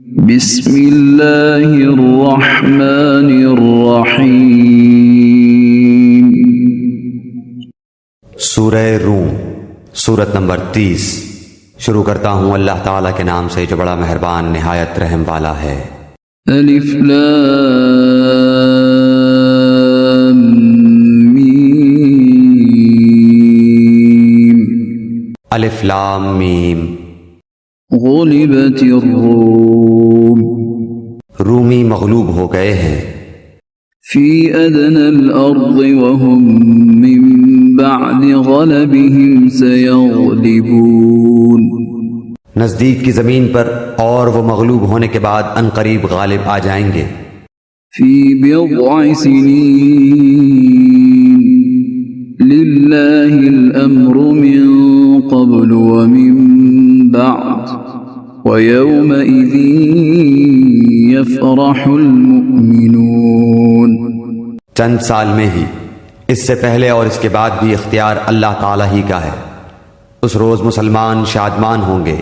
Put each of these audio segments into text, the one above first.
بسم اللہ الرحمن الرحیم۔ سورہ روم، سورت نمبر 30۔ شروع کرتا ہوں اللہ تعالیٰ کے نام سے جو بڑا مہربان نہایت رحم والا ہے۔ الف لام میم۔ الف لام میم۔ غلبت الروم، رومی مغلوب ہو گئے ہیں۔ فی ادنى الارض وهم من بعد غلبهم سيغلبون، نزدیک کی زمین پر اور وہ مغلوب ہونے کے بعد عنقریب غالب آ جائیں گے۔ فی بضع سنین للہ الامر من قبل ومن بعد وَيَوْمَئِذٍ يَفْرَحُ الْمُؤْمِنُونَ۔ چند سال میں ہی، اس سے پہلے اور اس کے بعد بھی اختیار اللہ تعالیٰ ہی کا ہے۔ اس روز مسلمان شادمان ہوں گے۔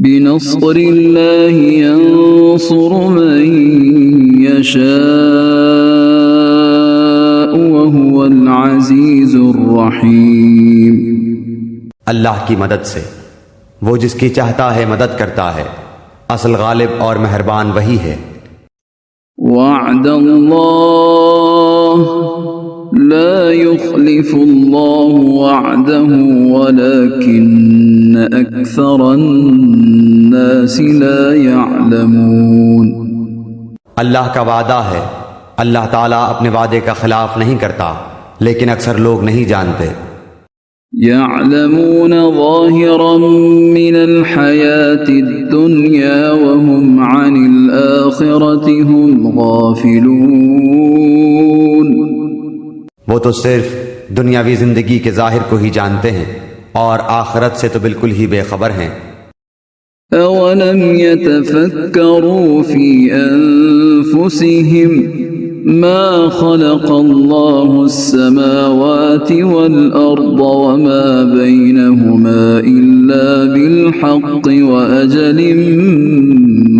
بِنَصْرِ اللَّهِ يَنصُرُ مَن يَشَاءُ وَهُوَ الْعَزِيزُ الرَّحِيمُ۔ اللہ کی مدد سے، وہ جس کی چاہتا ہے مدد کرتا ہے، اصل غالب اور مہربان وہی ہے۔ وعد اللہ لا يخلف اللہ وعده ولكن اکثر الناس لا يعلمون۔ اللہ کا وعدہ ہے، اللہ تعالیٰ اپنے وعدے کا خلاف نہیں کرتا، لیکن اکثر لوگ نہیں جانتے۔ يعلمون ظاهرا من الحياة الدنيا وهم عن الآخرة هم غافلون۔ وہ تو صرف دنیاوی زندگی کے ظاہر کو ہی جانتے ہیں اور آخرت سے تو بالکل ہی بے خبر ہیں۔ أولم يتفكروا في أنفسهم ما خلق الله السماوات والأرض وما بينهما إلا بالحق وأجل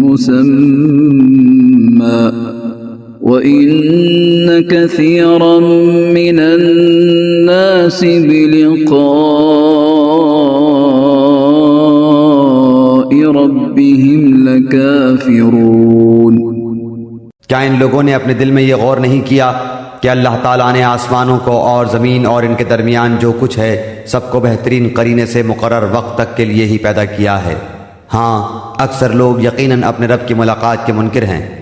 مسمى وإن كثيرا من الناس بلقاء ربهم لكافرون۔ کیا ان لوگوں نے اپنے دل میں یہ غور نہیں کیا کہ اللہ تعالیٰ نے آسمانوں کو اور زمین اور ان کے درمیان جو کچھ ہے سب کو بہترین قرینے سے مقرر وقت تک کے لیے ہی پیدا کیا ہے؟ ہاں، اکثر لوگ یقیناً اپنے رب کی ملاقات کے منکر ہیں۔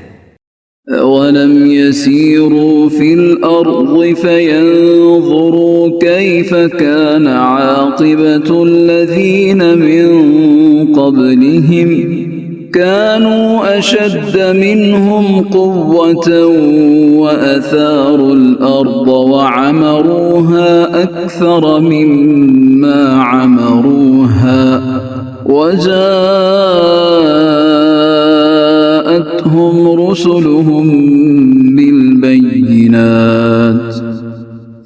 أَوَلَمْ يَسِيرُوا فِي الْأَرْضِ فَيَنظُرُوا كَيْفَ كَانَ عَاقِبَةُ الَّذِينَ مِن قَبْلِهِمْ كانوا أشد منهم قوة وأثاروا الأرض وعمروها أكثر مما عمروها وجاءتهم رسلهم بالبينات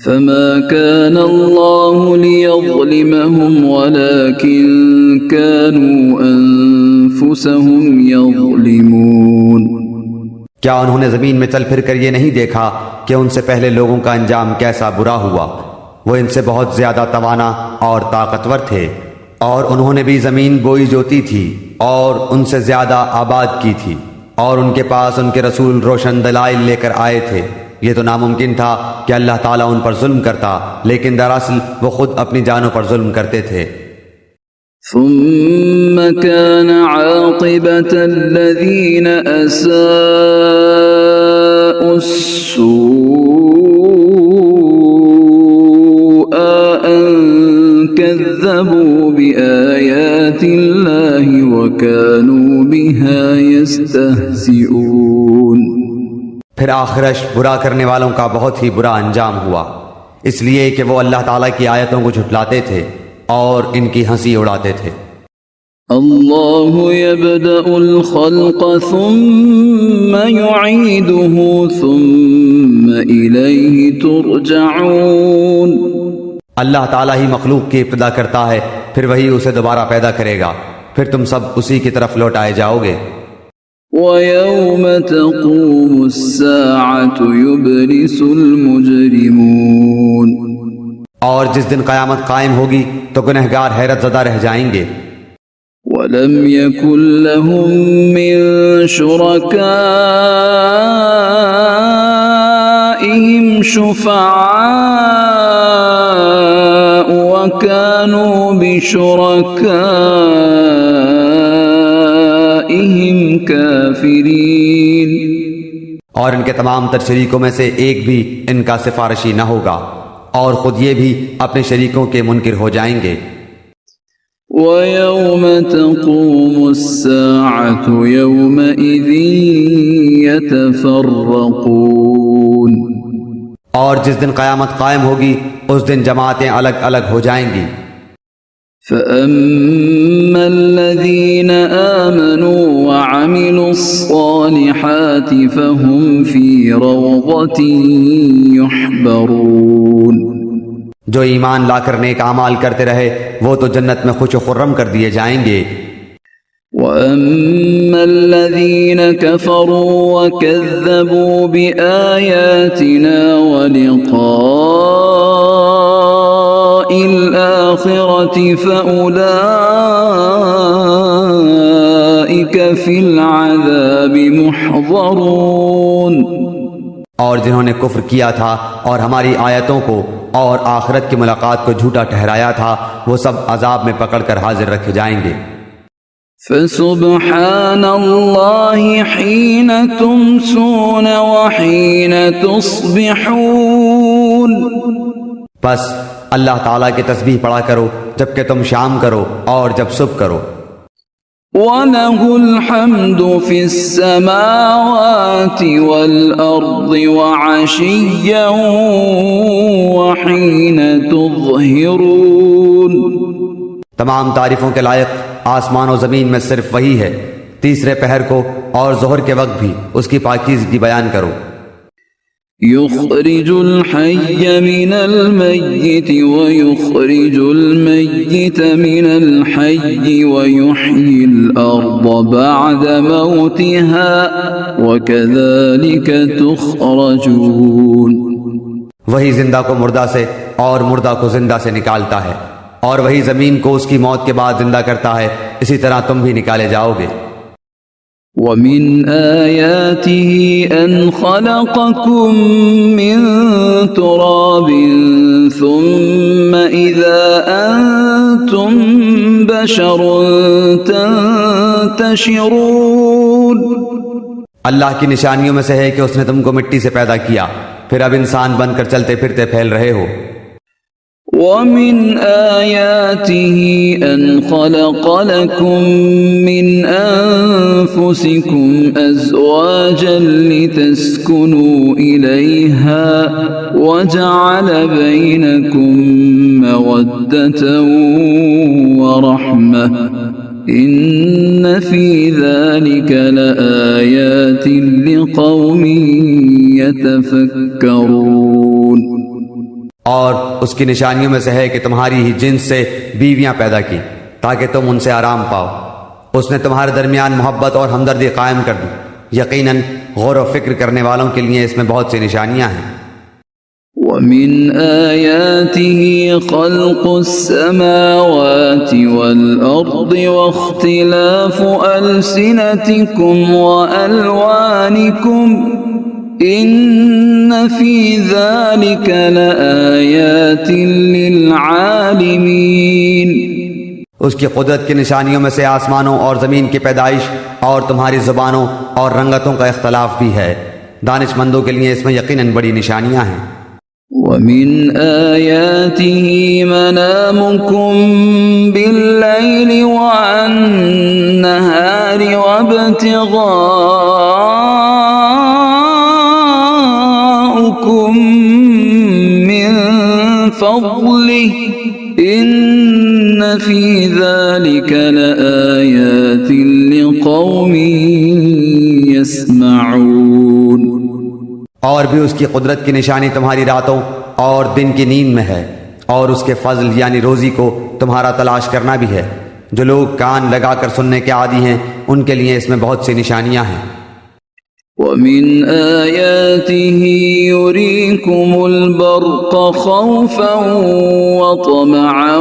فما كان الله ليظلمهم ولكن كانوا أنفسهم يظلمون۔ کیا انہوں نے زمین میں چل پھر کر یہ نہیں دیکھا کہ ان سے پہلے لوگوں کا انجام کیسا برا ہوا؟ وہ ان سے بہت زیادہ توانا اور طاقتور تھے، اور انہوں نے بھی زمین بوئی جوتی تھی اور ان سے زیادہ آباد کی تھی، اور ان کے پاس ان کے رسول روشن دلائل لے کر آئے تھے۔ یہ تو ناممکن تھا کہ اللہ تعالیٰ ان پر ظلم کرتا، لیکن دراصل وہ خود اپنی جانوں پر ظلم کرتے تھے۔ ثم كان عاقبة الذين أساءوا السوء أن كذبوا بآيات الله وكانوا بها يستهزئون۔ پھر آخرش برا کرنے والوں کا بہت ہی برا انجام ہوا، اس لیے کہ وہ اللہ تعالیٰ کی آیتوں کو جھٹلاتے تھے اور ان کی ہنسی اڑاتے تھے۔ اللہ یبدأ الخلق ثم یعیدہ ثم الیہ ترجعون۔ اللہ تعالیٰ ہی مخلوق کی ابتدا کرتا ہے، پھر وہی اسے دوبارہ پیدا کرے گا، پھر تم سب اسی کی طرف لوٹائے جاؤ گے۔ ويوم تقوم الساعة يبلس المجرمون اور جس دن قیامت قائم ہوگی تو گنہگار حیرت زدہ رہ جائیں گے۔ ولم يكن لهم من شركائهم شفعاء وكانوا بشركائهم كافرين۔ اور ان کے تمام تر شریکوں میں سے ایک بھی ان کا سفارشی نہ ہوگا، اور خود یہ بھی اپنے شریکوں کے منکر ہو جائیں گے۔ وَيَوْمَ تَقُومُ السَّاعَةُ يَوْمَئِذٍ يَتَفَرَّقُونَ اور جس دن قیامت قائم ہوگی اس دن جماعتیں الگ الگ ہو جائیں گی۔ فَأَمَّا الَّذِينَ آمَنُوا وَعَمِلُوا الصَّالِحَاتِ فَهُمْ فِي رَوْضَةٍ يُحْبَرُونَ جو ایمان لا کر نیک اعمال کرتے رہے وہ تو جنت میں خوش و خرم کر دیے جائیں گے۔ وَأَمَّا الَّذِينَ كَفَرُوا وَكَذَّبُوا بِآيَاتِنَا وَلِقَاءِ الْآخِرَةِ فَأُولَئِكَ فِي الْعَذَابِ مُحْضَرُونَ اور جنہوں نے کفر کیا تھا اور ہماری آیتوں کو اور آخرت کی ملاقات کو جھوٹا ٹھہرایا تھا وہ سب عذاب میں پکڑ کر حاضر رکھے جائیں گے۔ فَسُبْحَانَ اللَّهِ حِينَ تُمْسُونَ وَحِينَ تُصْبِحُونَ بس اللہ تعالیٰ کی تسبیح پڑھا کرو جب کہ تم شام کرو اور جب صبح کرو۔ وَلَهُ الْحَمْدُ فِي السَّمَاوَاتِ وَالْأَرْضِ وَعَشِيًّا وَحِينَ تُظْهِرُونَ تمام تعریفوں کے لائق آسمان و زمین میں صرف وہی ہے، تیسرے پہر کو اور ظہر کے وقت بھی اس کی پاکیزگی بیان کرو۔ يخرج الحي من الميت ويخرج الميت من الحي ويحيي الأرض بعد موتها وكذلك تخرجون وہی زندہ کو مردہ سے اور مردہ کو زندہ سے نکالتا ہے، اور وہی زمین کو اس کی موت کے بعد زندہ کرتا ہے، اسی طرح تم بھی نکالے جاؤ گے۔ وَمِنْ آيَاتِهِ أَنْ خَلَقَكُم مِّن تُرَابٍ ثُمَّ إِذَا أَنْتُمْ بَشَرٌ تَنْتَشِرُونَ اللہ کی نشانیوں میں سے ہے کہ اس نے تم کو مٹی سے پیدا کیا، پھر اب انسان بن کر چلتے پھرتے پھیل رہے ہو۔ وَمِنْ آيَاتِهِ أَنْ خَلَقَ لَكُم مِّنْ أَنفُسِكُمْ أَزْوَاجًا لِتَسْكُنُوا إِلَيْهَا وَجَعَلَ بَيْنَكُم مَّوَدَّةً وَرَحْمَةً إِنَّ فِي ذَلِكَ لَآيَاتٍ لِقَوْمٍ يَتَفَكَّرُونَ اور اس کی نشانیوں میں سے ہے کہ تمہاری ہی جنس سے بیویاں پیدا کی تاکہ تم ان سے آرام پاؤ۔ اس نے تمہارے درمیان محبت اور ہمدردی قائم کر دی، یقیناً غور و فکر کرنے والوں کے لیے اس میں بہت سی نشانیاں ہیں۔ وَمِنْ آيَاتِهِ خَلْقُ السَّمَاوَاتِ وَالْأَرْضِ وَاخْتِلَافُ أَلْسِنَتِكُمْ وَأَلْوَانِكُمْ إِنَّ فِي ذَلِكَ لَآيَاتٍ لِلْعَالِمِينَ اس کی قدرت کی نشانیوں میں سے آسمانوں اور زمین کی پیدائش اور تمہاری زبانوں اور رنگتوں کا اختلاف بھی ہے، دانش مندوں کے لیے اس میں یقیناً بڑی نشانیاں ہیں۔ وَمِنْ آيَاتِهِ مَنَامُكُمْ بِاللَّيْلِ وَالنَّهَارِ وَابْتِغَاؤُكُمْ مِنْ فَضْلِهِ إِنَّ فِي ذَلِكَ لَآيَاتٍ لِقَوْمٍ يَسْمَعُونَ اور بھی اس کی قدرت کی نشانی تمہاری راتوں اور دن کی نیند میں ہے، اور اس کے فضل یعنی روزی کو تمہارا تلاش کرنا بھی ہے۔ جو لوگ کان لگا کر سننے کے عادی ہیں ان کے لیے اس میں بہت سی نشانیاں ہیں۔ وَمِنْ آيَاتِهِ يُرِيكُمُ الْبَرْقَ خَوْفًا وَطَمَعًا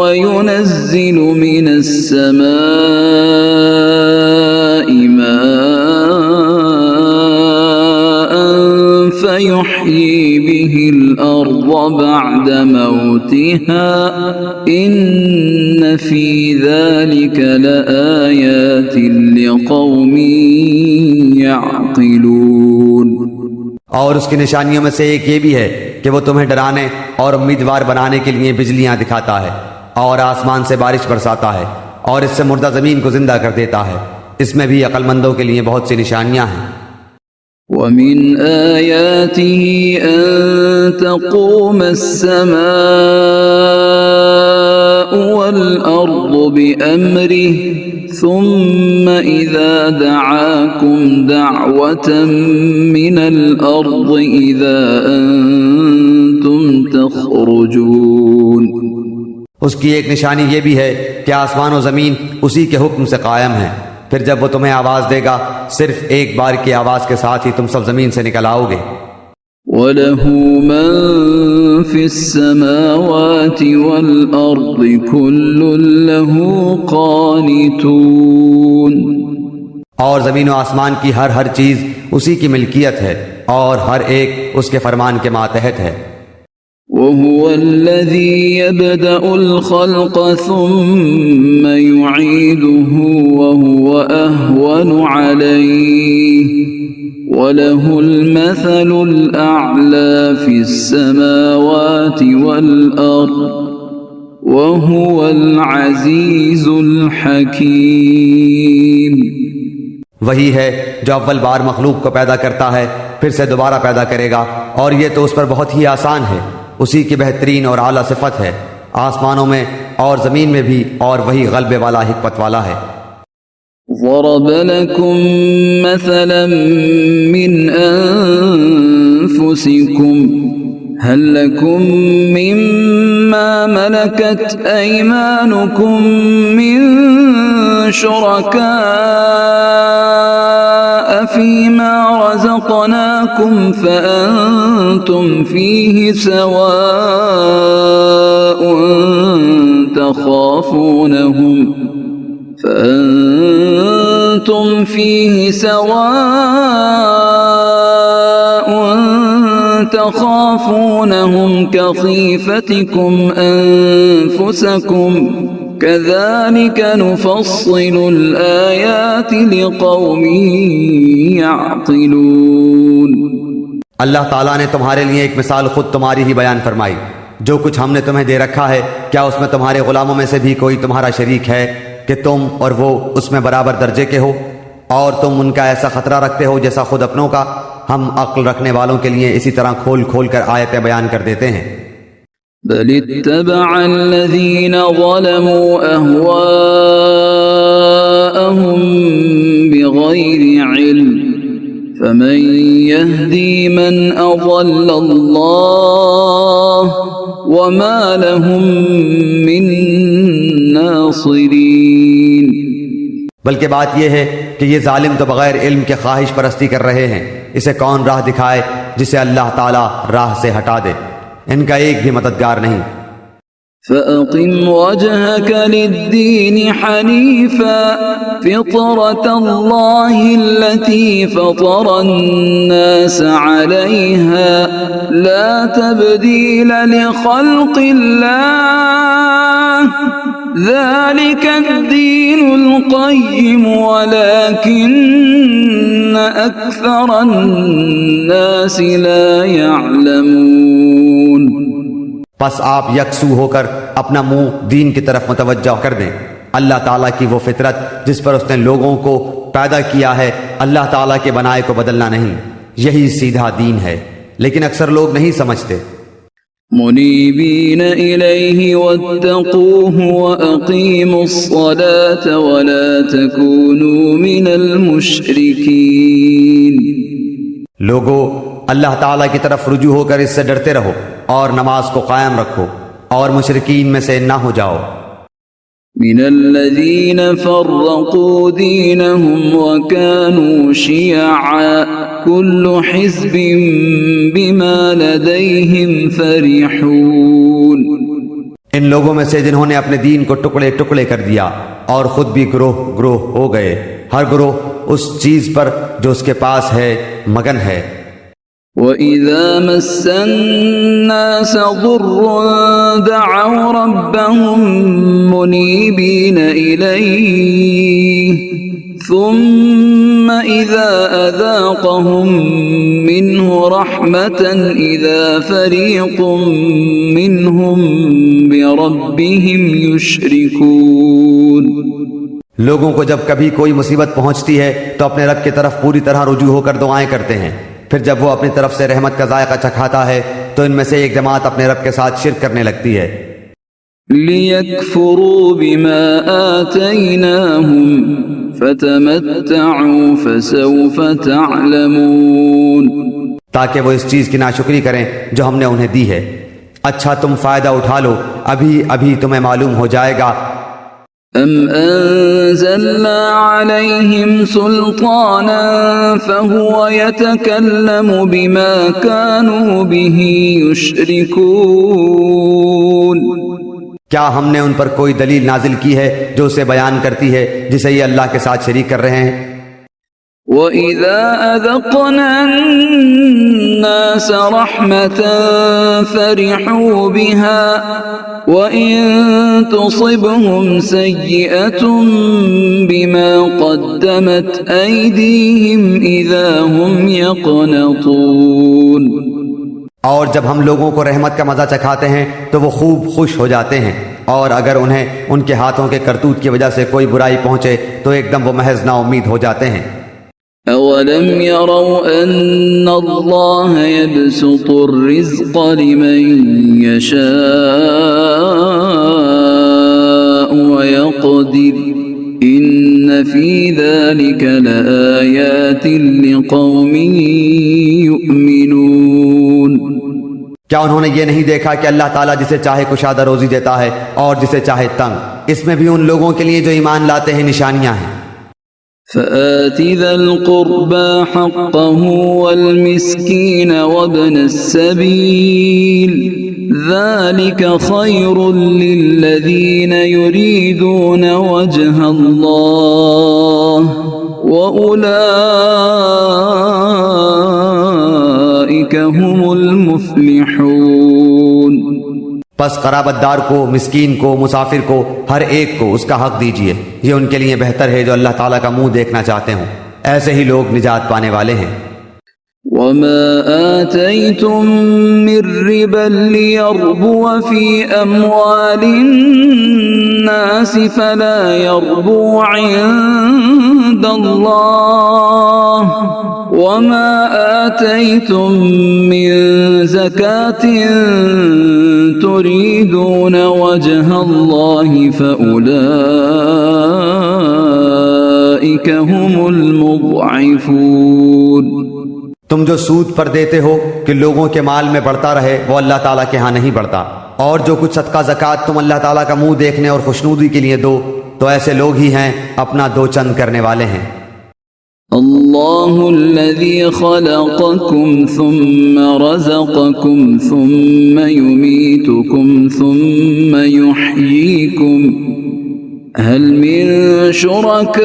وَيُنَزِّلُ مِنَ السَّمَاءِ مَاءً فَيُحْيِي بِهِ الْأَرْضَ بَعْدَ مَوْتِهَا إِنَّ فِي ذَلِكَ لَآيَاتٍ لِقَوْمٍ يعقلون۔ اور اس کی نشانیوں میں سے ایک یہ بھی ہے کہ وہ تمہیں ڈرانے اور امیدوار بنانے کے لیے بجلیاں دکھاتا ہے اور آسمان سے بارش برساتا ہے اور اس سے مردہ زمین کو زندہ کر دیتا ہے، اس میں بھی عقل مندوں کے لیے بہت سی نشانیاں ہیں۔ وَمِنْ آيَاتِهِ أَن تَقُومَ السَّمَاءُ وَالْأَرْضُ بِأَمْرِهِ ثُمَّ إِذَا دَعَاكُمْ دَعْوَةً مِّنَ الْأَرْضِ إِذَا أَنْتُمْ تَخْرُجُونَ۔ اس کی ایک نشانی یہ بھی ہے کہ آسمان و زمین اسی کے حکم سے قائم ہیں، پھر جب وہ تمہیں آواز دے گا صرف ایک بار کی آواز کے ساتھ ہی تم سب زمین سے نکل آؤ گے۔ وَلَهُ مَن فِي السَّمَاوَاتِ وَالْأَرْضِ كُلٌّ لَهُ قَانِتُونَ۔ اور زمین و آسمان کی ہر چیز اسی کی ملکیت ہے اور ہر ایک اس کے فرمان کے ماتحت ہے۔ وَهُوَ الَّذِي يَبْدَأُ الْخَلْقَ ثُمَّ يُعِيدُهُ وَهُوَ أَهْوَنُ عَلَيْهِ وَلَهُ الْمَثَلُ الْأَعْلَى فِي السَّمَاوَاتِ وَالْأَرْضِ وَهُوَ الْعَزِيزُ الْحَكِيمُ۔ وہی ہے جو اول بار مخلوق کو پیدا کرتا ہے پھر سے دوبارہ پیدا کرے گا، اور یہ تو اس پر بہت ہی آسان ہے، اسی کی بہترین اور اعلیٰ صفت ہے، آسمانوں میں اور زمین میں بھی، اور وہی غلبے والا حکمت والا ہے۔ ضرب لكم مثلا من أنفسكم هل لكم مما ملكت أيمانكم من شركاء فيما رزقناكم فأنتم فيه سواء تخافونهم كخيفتكم أنفسكم كذلك نفصل الآيات لقوم يعقلون۔ اللہ تعالیٰ نے تمہارے لیے ایک مثال خود تمہاری ہی بیان فرمائی۔ جو کچھ ہم نے تمہیں دے رکھا ہے، کیا اس میں تمہارے غلاموں میں سے بھی کوئی تمہارا شریک ہے کہ تم اور وہ اس میں برابر درجے کے ہو، اور تم ان کا ایسا خطرہ رکھتے ہو جیسا خود اپنوں کا؟ ہم عقل رکھنے والوں کے لیے اسی طرح کھول کھول کر آیتیں بیان کر دیتے ہیں۔ بل اتبع الذين ظلموا أهواءهم بغير علم فمن يهدي من أضل الله وما لهم من ناصرين۔ بلکہ بات یہ ہے کہ یہ ظالم تو بغیر علم کے خواہش پرستی کر رہے ہیں، اسے کون راہ دکھائے جسے اللہ تعالیٰ راہ سے ہٹا دے؟ ان کا ایک بھی مددگار نہیں۔ فَأَقِمْ وَجْهَكَ لِلدِّينِ حَنِيفًا فِطْرَةَ اللَّهِ الَّتِي فَطَرَ النَّاسَ عَلَيْهَا لَا تَبْدِيلَ لِخَلْقِ اللَّهِ ذَلِكَ الدِّينُ الْقَيِّمُ وَلَكِنَّ أَكْثَرَ النَّاسِ لَا يَعْلَمُونَ۔ پس آپ یکسو ہو کر اپنا منہ دین کی طرف متوجہ کر دیں۔ اللہ تعالیٰ کی وہ فطرت جس پر اس نے لوگوں کو پیدا کیا ہے، اللہ تعالیٰ کے بنائے کو بدلنا نہیں، یہی سیدھا دین ہے، لیکن اکثر لوگ نہیں سمجھتے۔ منیبین الیہ واتقوہ واقیموا الصلاة ولا تکونوا من المشرکین۔ لوگو، اللہ تعالیٰ کی طرف رجوع ہو کر اس سے ڈرتے رہو اور نماز کو قائم رکھو اور مشرکین میں سے نہ ہو جاؤ۔ من الذين فرقوا دينهم وكانوا شيعا كل حزب بما لديهم فرحون. ان لوگوں میں سے جنہوں نے اپنے دین کو ٹکڑے ٹکڑے کر دیا اور خود بھی گروہ گروہ ہو گئے، ہر گروہ اس چیز پر جو اس کے پاس ہے مگن ہے. وَإِذَا مَسَّ النَّاسَ ضُرٌّ دَعَوْا رَبَّهُم مُنِيبِينَ إِلَيْهِ ثُمَّ إِذَا أَذَاقَهُم مِّنْهُ رَحْمَةً إِذَا فَرِيقٌ مِّنْهُم بِرَبِّهِمْ يُشْرِكُونَ. لوگوں کو جب کبھی کوئی مصیبت پہنچتی ہے تو اپنے رب کی طرف پوری طرح رجوع ہو کر دعائیں کرتے ہیں، پھر جب وہ اپنی طرف سے رحمت کا ذائقہ چکھاتا ہے تو ان میں سے ایک جماعت اپنے رب کے ساتھ شرک کرنے لگتی ہے. لِيَكْفُرُوا بِمَا آتَيْنَاهُمْ فَتَمَتَّعُوا فَسَوْفَ تَعْلَمُونَ. تاکہ وہ اس چیز کی ناشکری کریں جو ہم نے انہیں دی ہے. اچھا تم فائدہ اٹھا لو، ابھی ابھی تمہیں معلوم ہو جائے گا. أَمْ أَنزَلْنَا عَلَيْهِمْ سُلْطَانًا فَهُوَ يَتَكَلَّمُ بِمَا كَانُوا بِهِ يُشْرِكُونَ. کیا ہم نے ان پر کوئی دلیل نازل کی ہے جو اسے بیان کرتی ہے جسے یہ اللہ کے ساتھ شریک کر رہے ہیں؟ وَإِذَا أَذَقْنَا النَّاسَ رَحْمَةً فَرِحُوا بِهَا وَإِن تُصِبْهُمْ سَيِّئَةٌ بِمَا قَدَّمَتْ أَيْدِيهِمْ إِذَا هُمْ يَقْنَطُونَ. اور جب ہم لوگوں کو رحمت کا مزہ چکھاتے ہیں تو وہ خوب خوش ہو جاتے ہیں، اور اگر انہیں ان کے ہاتھوں کے کرتوت کی وجہ سے کوئی برائی پہنچے تو ایک دم وہ محض نا امید ہو جاتے ہیں. أَوَلَمْ يَرَوْا أَنَّ اللَّهَ يَبْسُطُ الرِّزْقَ لِمَن يَشَاءُ وَيَقْدِرُ إِنَّ فِي ذَلِكَ لَآيَاتٍ لِقَوْمٍ يُؤْمِنُونَ. کیا انہوں نے یہ نہیں دیکھا کہ اللہ تعالیٰ جسے چاہے کشادہ روزی دیتا ہے اور جسے چاہے تنگ؟ اس میں بھی ان لوگوں کے لیے جو ایمان لاتے ہیں نشانیاں ہیں. فآت ذا القربى حقه والمسكين وابن السبيل ذلك خير للذين يريدون وجه الله وأولئك هم المفلحون. پس قرابت دار کو، مسکین کو، مسافر کو، ہر ایک کو اس کا حق دیجیے، یہ ان کے لیے بہتر ہے جو اللہ تعالیٰ کا منہ دیکھنا چاہتے ہوں. ایسے ہی لوگ نجات پانے والے ہیں. وما آتيتم من ربا ليربو في أموال الناس فلا يربو عند الله وما آتيتم من زكاة تريدون وجه الله فأولئك هم المضعفون. تم جو سود پر دیتے ہو کہ لوگوں کے مال میں بڑھتا رہے وہ اللہ تعالیٰ کے ہاں نہیں بڑھتا، اور جو کچھ صدقہ زکوٰۃ تم اللہ تعالیٰ کا منہ دیکھنے اور خوشنودی کے لیے دو تو ایسے لوگ ہی ہیں اپنا دو چند کرنے والے ہیں. اللہ الذي خلقكم ثم رزقكم ثم يميتكم ثم يحييكم هل من شركائكم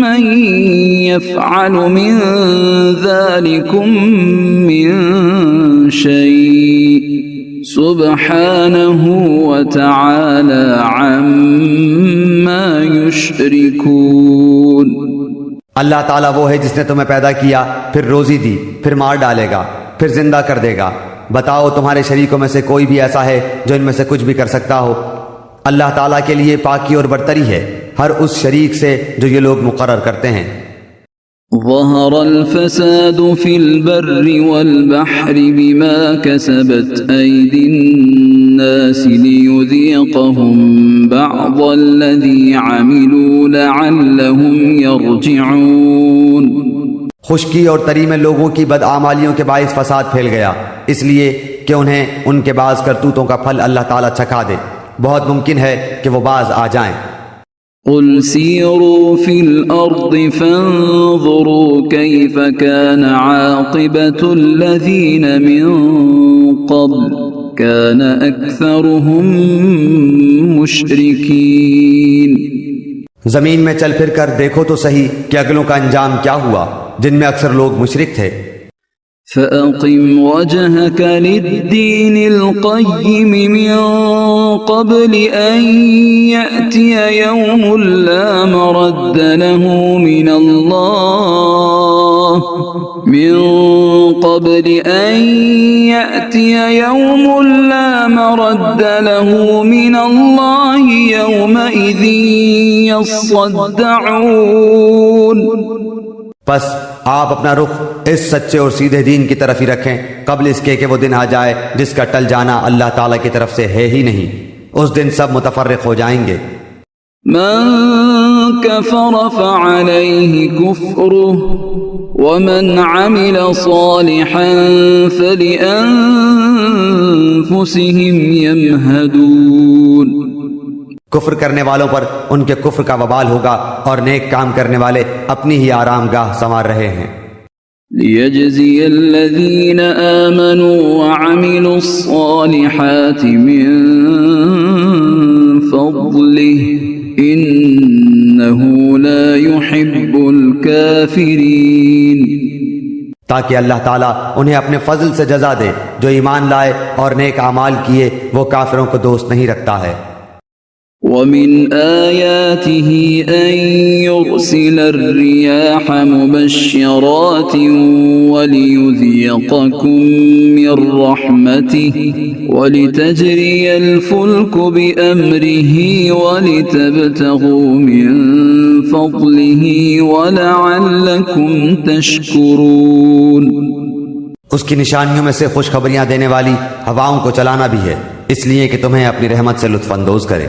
من يفعل من ذلكم من شيء سبحانه وتعالى عما يشركون. اللہ تعالیٰ وہ ہے جس نے تمہیں پیدا کیا، پھر روزی دی، پھر مار ڈالے گا، پھر زندہ کر دے گا. بتاؤ تمہارے شریکوں میں سے کوئی بھی ایسا ہے جو ان میں سے کچھ بھی کر سکتا ہو؟ اللہ تعالیٰ کے لیے پاکی اور برتری ہے ہر اس شریک سے جو یہ لوگ مقرر کرتے ہیں. ظهر الفساد في البر والبحر بما كسبت أيدي الناس ليذيقهم بعض الذي عملوا لعلهم يرجعون. خشکی اور تری میں لوگوں کی بدعمالیوں کے باعث فساد پھیل گیا، اس لیے کہ انہیں ان کے بعض کرتوتوں کا پھل اللہ تعالیٰ چکھا دے، بہت ممکن ہے کہ وہ باز آ جائیں۔ قل سيروا في الأرض فانظروا كيف كان عاقبة الذين من قبل كان أكثرهم مشركين۔ زمین میں چل پھر کر دیکھو تو صحیح کہ اگلوں کا انجام کیا ہوا، جن میں اکثر لوگ مشرک تھے۔ فأقم وجهك للدين القيم من قبل أن يأتي يوم لا مرد له من الله من قبل أن يأتي يوم لا مرد له من الله يومئذ يصدعون۔ پس آپ اپنا رخ اس سچے اور سیدھے دین کی طرف ہی رکھیں قبل اس کے کہ وہ دن آ جائے جس کا ٹل جانا اللہ تعالیٰ کی طرف سے ہے ہی نہیں۔ اس دن سب متفرق ہو جائیں گے۔ من كفر فعليه كفره ومن عمل صالحا فلأنفسهم يمهدون۔ کفر کرنے والوں پر ان کے کفر کا وبال ہوگا اور نیک کام کرنے والے اپنی ہی آرام گاہ سنوار رہے ہیں۔ ليجزي الذين آمنوا وعملوا الصالحات من فضله إنه لا يحب الكافرين۔ تاکہ اللہ تعالیٰ انہیں اپنے فضل سے جزا دے، جو ایمان لائے اور نیک اعمال کیے وہ کافروں کو دوست نہیں رکھتا ہے۔ ومن آياته أن يرسل الرياح مبشرات وليذيقكم من رحمته ولتجري الفلك بأمره ولتبتغوا من فضله ولعلكم تشكرون۔ اس کی نشانیوں میں سے خوشخبریاں دینے والی ہواؤں کو چلانا بھی ہے، اس لیے کہ تمہیں اپنی رحمت سے لطف اندوز کرے،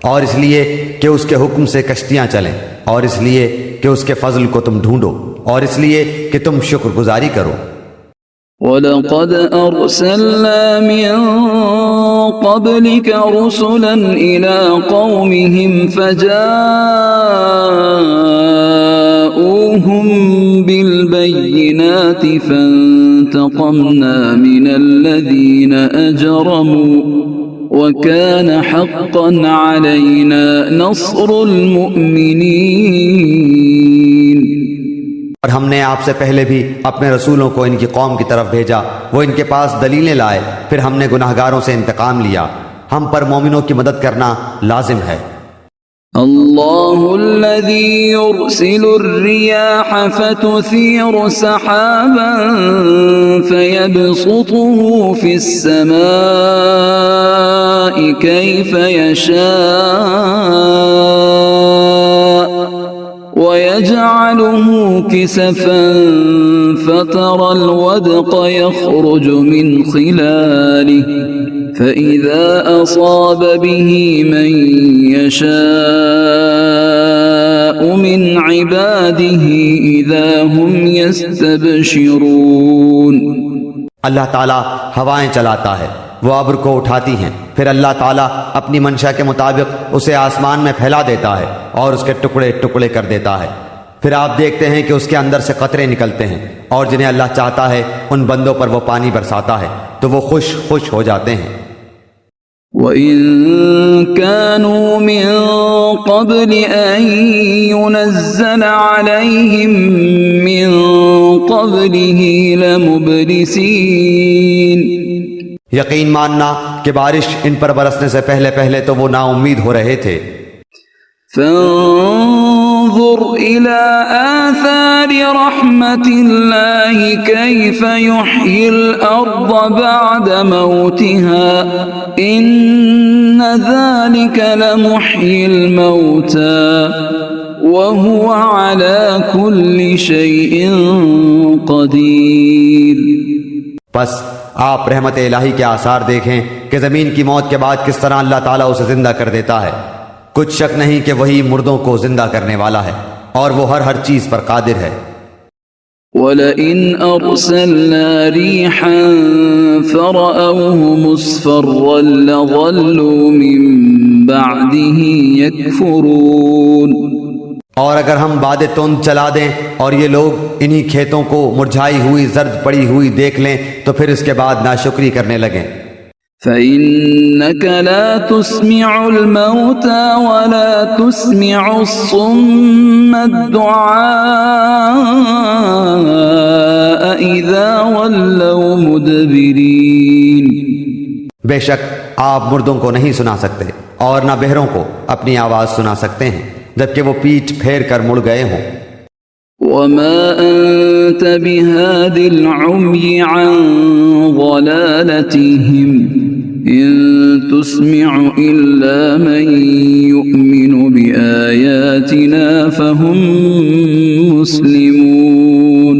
اور اس لیے کہ اس کے حکم سے کشتیاں چلیں، اور اس لیے کہ اس کے فضل کو تم ڈھونڈو، اور اس لیے کہ تم شکر گزاری کرو۔ وَلَقَدْ أَرْسَلْنَا مِن قَبْلِكَ رُسُلًا إِلَىٰ قَوْمِهِمْ فَجَاءُوهُم بِالْبَيِّنَاتِ فَانتَقَمْنَا مِنَ الَّذِينَ أَجْرَمُوا وَكَانَ حَقًّا عَلَيْنَا نَصْرُ الْمُؤْمِنِينَ۔ اور ہم نے آپ سے پہلے بھی اپنے رسولوں کو ان کی قوم کی طرف بھیجا، وہ ان کے پاس دلیلیں لائے، پھر ہم نے گناہگاروں سے انتقام لیا، ہم پر مومنوں کی مدد کرنا لازم ہے۔ اللہ الذی یرسل الرياح فتثیر سحابا فیبسطه فی السماء کیف یشاء ويجعله كسفا فترى الودق يخرج من خلاله فإذا أصاب به من يشاء من عباده إذا هم يستبشرون۔ اللہ تعالیٰ ہوائیں چلاتا ہے، وہ ابر کو اٹھاتی ہیں، پھر اللہ تعالیٰ اپنی منشا کے مطابق اسے آسمان میں پھیلا دیتا ہے اور اس کے ٹکڑے ٹکڑے کر دیتا ہے، پھر آپ دیکھتے ہیں کہ اس کے اندر سے قطرے نکلتے ہیں، اور جنہیں اللہ چاہتا ہے ان بندوں پر وہ پانی برساتا ہے تو وہ خوش خوش ہو جاتے ہیں۔ وَإِن كَانُوا مِن قَبْلِ أَن يُنَزَّلَ عَلَيْهِم مِّن قَبْلِهِ لَمُبْلِسِينَ۔ یقین ماننا کہ بارش ان پر برسنے سے پہلے پہلے تو وہ نا امید ہو رہے تھے۔ فانظر إلى آثار رحمة الله كيف يحيي الأرض بعد موتها إن ذلك لمحيي الموتى وهو على كل شيء قدير۔ پس آپ رحمت الہی کے آثار دیکھیں کہ زمین کی موت کے بعد کس طرح اللہ تعالیٰ اسے زندہ کر دیتا ہے، کچھ شک نہیں کہ وہی مردوں کو زندہ کرنے والا ہے اور وہ ہر چیز پر قادر ہے۔ وَلَئِنْ أَرْسَلْنَا رِيحًا فَرَأَوْهُ مُصْفَرًّا لَظَلُّوا مِنْ بَعْدِهِ يَكْفُرُونَ اور اگر ہم باد تند چلا دیں اور یہ لوگ انہی کھیتوں کو مرجھائی ہوئی زرد پڑی ہوئی دیکھ لیں تو پھر اس کے بعد ناشکری کرنے لگیں۔ فَإِنَّكَ لَا تُسْمِعُ الْمَوْتَى وَلَا تُسْمِعُ الصُّمَّ الدُّعَاءَ إِذَا وَلَّوْا مُدْبِرِينَ۔ بے شک آپ مردوں کو نہیں سنا سکتے اور نہ بہروں کو اپنی آواز سنا سکتے ہیں جبکہ وہ پیٹھ پھیر کر مڑ گئے ہوں۔ وَمَا أَنْتَ بِهَادِ الْعُمْيِ عَنْ ضَلَالَتِهِمْ إِن تُسْمِعُ إِلَّا مَن يُؤْمِنُ بِآيَاتِنَا فَهُمْ مُسْلِمُونَ۔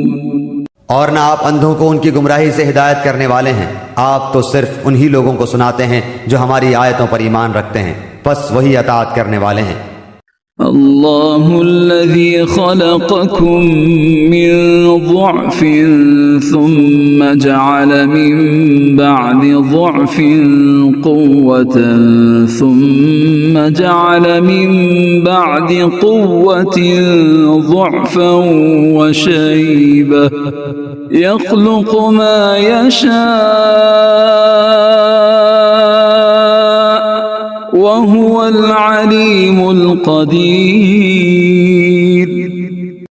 اور نہ آپ اندھوں کو ان کی گمراہی سے ہدایت کرنے والے ہیں، آپ تو صرف انہی لوگوں کو سناتے ہیں جو ہماری آیتوں پر ایمان رکھتے ہیں، بس وہی اطاعت کرنے والے ہیں۔ اللہ الذي خلقكم من ضعف ثم جعل من بعد ضعف قوة ثم جعل من بعد قوة ضعفا وشيبة يخلق ما يشاء وَهُوَ الْعَلِيمُ الْقَدِيرُ۔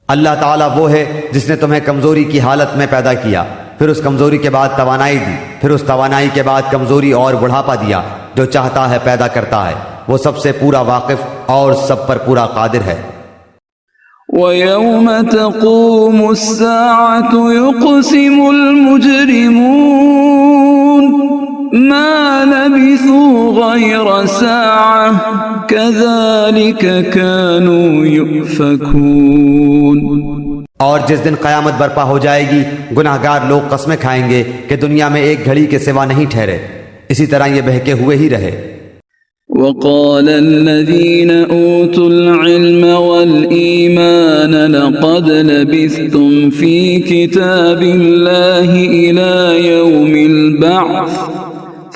اللہ تعالیٰ وہ ہے جس نے تمہیں کمزوری کی حالت میں پیدا کیا، پھر اس کمزوری کے بعد توانائی دی، پھر اس توانائی کے بعد کمزوری اور بڑھاپا دیا، جو چاہتا ہے پیدا کرتا ہے، وہ سب سے پورا واقف اور سب پر پورا قادر ہے۔ وَيَوْمَ تَقُومُ السَّاعَةُ يُقْسِمُ الْمُجْرِمُونَ مَا لَبِثُوا غَيْرَ سَاعَةٍ كَذَلِكَ كَانُوا يُؤْفَكُونَ۔ اور جس دن قیامت برپا ہو جائے گی گناہگار لوگ قسمیں کھائیں گے کہ دنیا میں ایک گھڑی کے سوا نہیں ٹھہرے، اسی طرح یہ بہکے ہوئے ہی رہے۔ وَقَالَ الَّذِينَ أُوتُوا الْعِلْمَ وَالْإِيمَانَ لَقَدْ لَبِثْتُمْ فِي كِتَابِ اللَّهِ إِلَى يَوْمِ الْبَعْثِ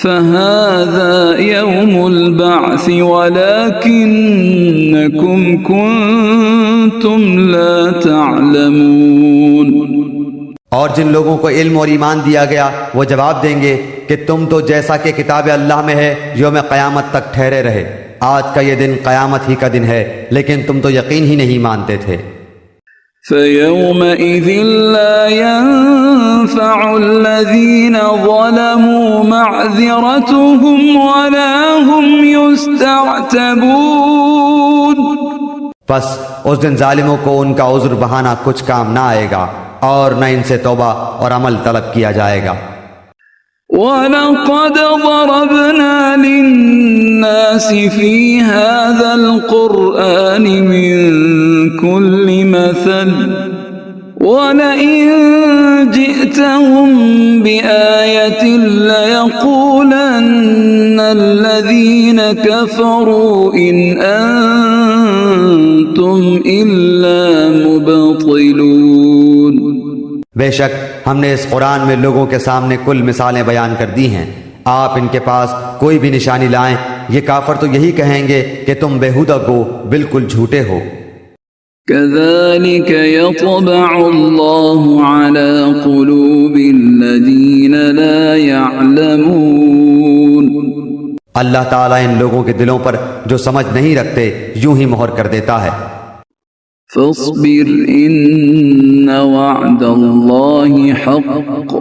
فَهَذَا يَوْمُ الْبَعْثِ وَلَكِنَّكُمْ كُنْتُمْ لَا تَعْلَمُونَ۔ اور جن لوگوں کو علم اور ایمان دیا گیا وہ جواب دیں گے کہ تم تو جیسا کہ کتاب اللہ میں ہے یوم قیامت تک ٹھہرے رہے، آج کا یہ دن قیامت ہی کا دن ہے، لیکن تم تو یقین ہی نہیں مانتے تھے۔ فَيَوْمَئِذٍ لَا يَنفَعُ الَّذِينَ ظَلَمُوا مَعْذِرَتُهُمْ وَلَا هُمْ يُسْتَعْتَبُونَ۔ بس اس دن ظالموں کو ان کا عذر بہانہ کچھ کام نہ آئے گا اور نہ ان سے توبہ اور عمل طلب کیا جائے گا۔ وَلَقَدْ ضَرَبْنَا لِلنَّاسِ فِي هَذَا الْقُرْآنِ مِنْ كُلِّ مَثَلٍ وَلَئِنْ جِئْتَهُمْ بِآيَةٍ لَيَقُولَنَّ الَّذِينَ كَفَرُوا إِنْ أَنْتُمْ إِلَّا مُبْطِلُونَ۔ بے شک ہم نے اس قرآن میں لوگوں کے سامنے کل مثالیں بیان کر دی ہیں، آپ ان کے پاس کوئی بھی نشانی لائیں، یہ کافر تو یہی کہیں گے کہ تم بےہودہ گو، بالکل جھوٹے ہو۔ كَذَلِكَ يَطْبَعُ اللَّهُ عَلَى قُلُوبِ الَّذِينَ لَا يَعْلَمُونَ۔ اللہ تعالیٰ ان لوگوں کے دلوں پر جو سمجھ نہیں رکھتے یوں ہی مہر کر دیتا ہے۔ فاصبر إن وعد الله حق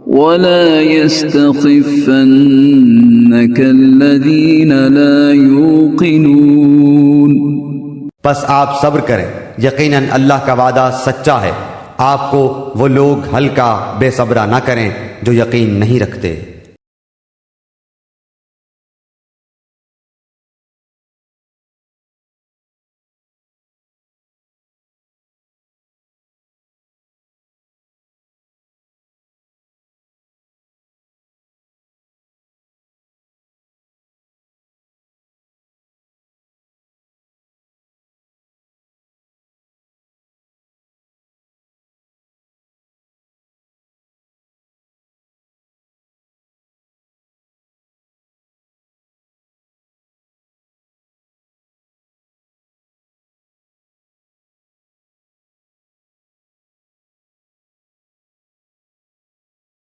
ولا يستخفنك الذين لا يوقنون۔ پس آپ صبر کریں، یقیناً اللہ کا وعدہ سچا ہے، آپ کو وہ لوگ ہلکا بے صبرا نہ کریں جو یقین نہیں رکھتے۔